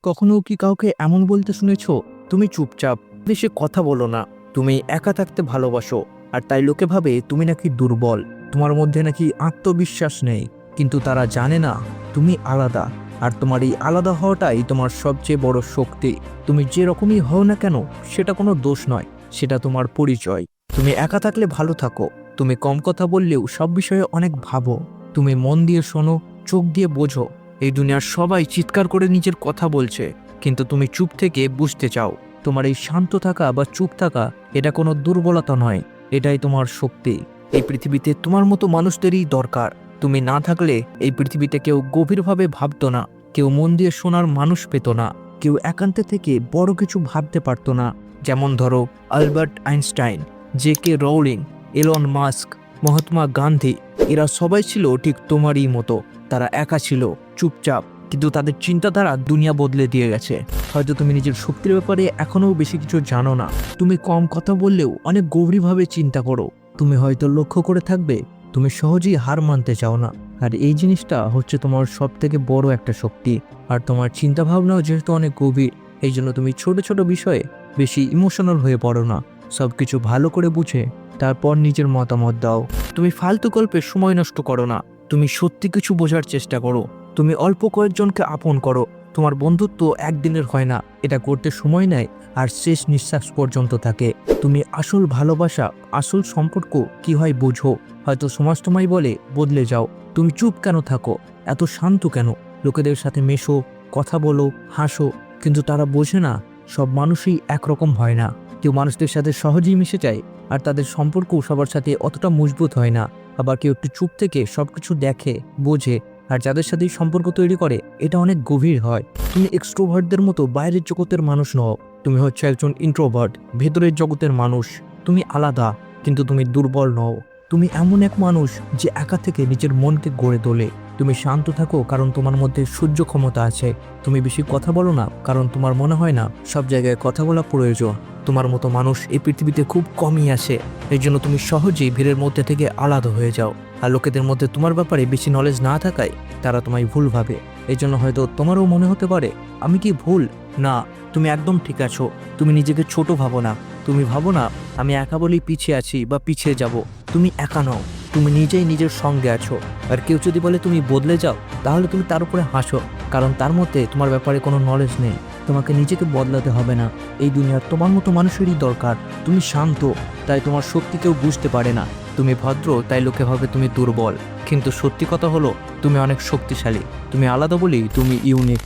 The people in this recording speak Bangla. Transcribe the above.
কখনো কি কাউকে এমন বলতে শুনেছো, তুমি চুপচাপ, বেশি কথা বলো না, তুমি একা থাকতে ভালোবাসো, আর তাই লোকে ভাবে তুমি নাকি দুর্বল, তোমার মধ্যে নাকি আত্মবিশ্বাস নেই। কিন্তু তারা জানে না তুমি আলাদা, আর তোমার এই আলাদা হওয়াটাই তোমার সবচেয়ে বড় শক্তি। তুমি যে রকমই হও না কেন, সেটা কোনো দোষ নয়, সেটা তোমার পরিচয়। তুমি একা থাকলে ভালো থাকো, তুমি কম কথা বললেও সব বিষয়ে অনেক ভাবো, তুমি মন দিয়ে শোনো, চোখ দিয়ে বোঝো। এই দুনিয়ার সবাই চিৎকার করে নিজের কথা বলছে, কিন্তু তুমি চুপ থেকে বুঝতে চাও। তোমার এই শান্ত থাকা বা চুপ থাকা, এটা কোনো দুর্বলতা নয়, এটাই তোমার শক্তি। এই পৃথিবীতে তোমার মতো মানুষদেরই দরকার। তুমি না থাকলে এই পৃথিবীতে কেউ গভীরভাবে ভাবতো না, কেউ মন দিয়ে শোনার মানুষ পেত না, কেউ একান্তে থেকে বড় কিছু ভাবতে পারতো না। যেমন ধরো Albert Einstein, J K. Rowling, Elon Musk, Mahatma Gandhi. এরা সবাই ছিল ঠিক তোমারই মতো। তারা একা ছিল, চুপচাপ, কিন্তু তাদের চিন্তাধারা দুনিয়া বদলে দিয়ে গেছে। হয়তো তুমি নিজের শক্তির ব্যাপারে এখনও বেশি কিছু জানো না, তুমি কম কথা বললেও অনেক গভীরভাবে চিন্তা করো। তুমি হয়তো লক্ষ্য করে থাকবে, তুমি সহজেই হার মানতে চাও না, আর এই জিনিসটা হচ্ছে তোমার সব থেকে বড় একটা শক্তি। আর তোমার চিন্তা ভাবনাও যেহেতু অনেক গভীর, এই জন্য তুমি ছোট ছোট বিষয়ে বেশি ইমোশনাল হয়ে পড়ো না। সবকিছু ভালো করে বুঝে তারপর নিজের মতামত দাও। তুমি ফালতু গল্পে সময় নষ্ট করো না, তুমি সত্যি কিছু বোঝার চেষ্টা করো। তুমি অল্প কয়েকজনকে আপন করো। তোমার বন্ধুত্ব একদিনের হয় না, এটা করতে সময় নেয়, আর শেষ নিঃশ্বাস পর্যন্ত থাকে। তুমি আসল ভালোবাসা, আসল সম্পর্ক কি হয় বোঝো। হয়তো সমাজ তোমায় বলে বদলে যাও, তুমি চুপ কেন থাকো, এত শান্ত কেন, লোকেদের সাথে মেশো, কথা বলো, হাসো, কিন্তু তারা বোঝে না সব মানুষই একরকম হয় না। কেউ মানুষদের সাথে সহজেই মিশে যায়, আর তাদের সম্পর্ক সবার সাথে অতটা মজবুত হয় না। আবার কেউ একটু চুপ থেকে সবকিছু দেখে, বোঝে, আর যাদের সাথেই সম্পর্ক তৈরি করে এটা অনেক গভীর হয়। তুমি এক্সট্রোভার্টদের মতো বাইরের জগতের মানুষ নও, তুমি হচ্ছে একজন ইন্ট্রোভার্ট, ভেতরের জগতের মানুষ। তুমি আলাদা, কিন্তু তুমি দুর্বল নও। তুমি এমন এক মানুষ যে একা থেকে নিজের মনকে গড়ে তোলে। তুমি শান্ত থাকো কারণ তোমার মধ্যে সহ্য ক্ষমতা আছে। তুমি বেশি কথা বলো না কারণ তোমার মনে হয় না সব জায়গায় কথা বলা প্রয়োজন। তোমার মতো মানুষ এই পৃথিবীতে খুব কমই আসে, এই জন্য তুমি সহজেই ভিড়ের মধ্যে থেকে আলাদা হয়ে যাও। আর লোকেদের মধ্যে তোমার ব্যাপারে বেশি নলেজ না থাকায় তারা তোমায় ভুল ভাবে। এই জন্য হয়তো তোমারও মনে হতে পারে আমি কি ভুল? না, তুমি একদম ঠিক আছো। তুমি নিজেকে ছোট ভাবো না, তুমি ভাবো না আমি একা বলেই পিছিয়ে আছি বা পিছিয়ে যাব। তুমি একা নও, তুমি নিজেই নিজের সঙ্গে আছো। আর কেউ যদি বলে তুমি বদলে যাও, তাহলে তুমি তার উপরে হাসো, কারণ তার মধ্যে তোমার ব্যাপারে কোনো নলেজ নেই। তোমাকে নিজেকে বদলাতে হবে না, এই দুনিয়ার তোমার মতো মানুষেরই দরকার। তুমি শান্ত, তাই তোমার শক্তি কেউ বুঝতে পারে না। তুমি ভদ্র, তাই লোকে ভাবে তুমি দুর্বল, কিন্তু সত্যি কথা হলো তুমি অনেক শক্তিশালী। তুমি আলাদা বলেই তুমি ইউনিক।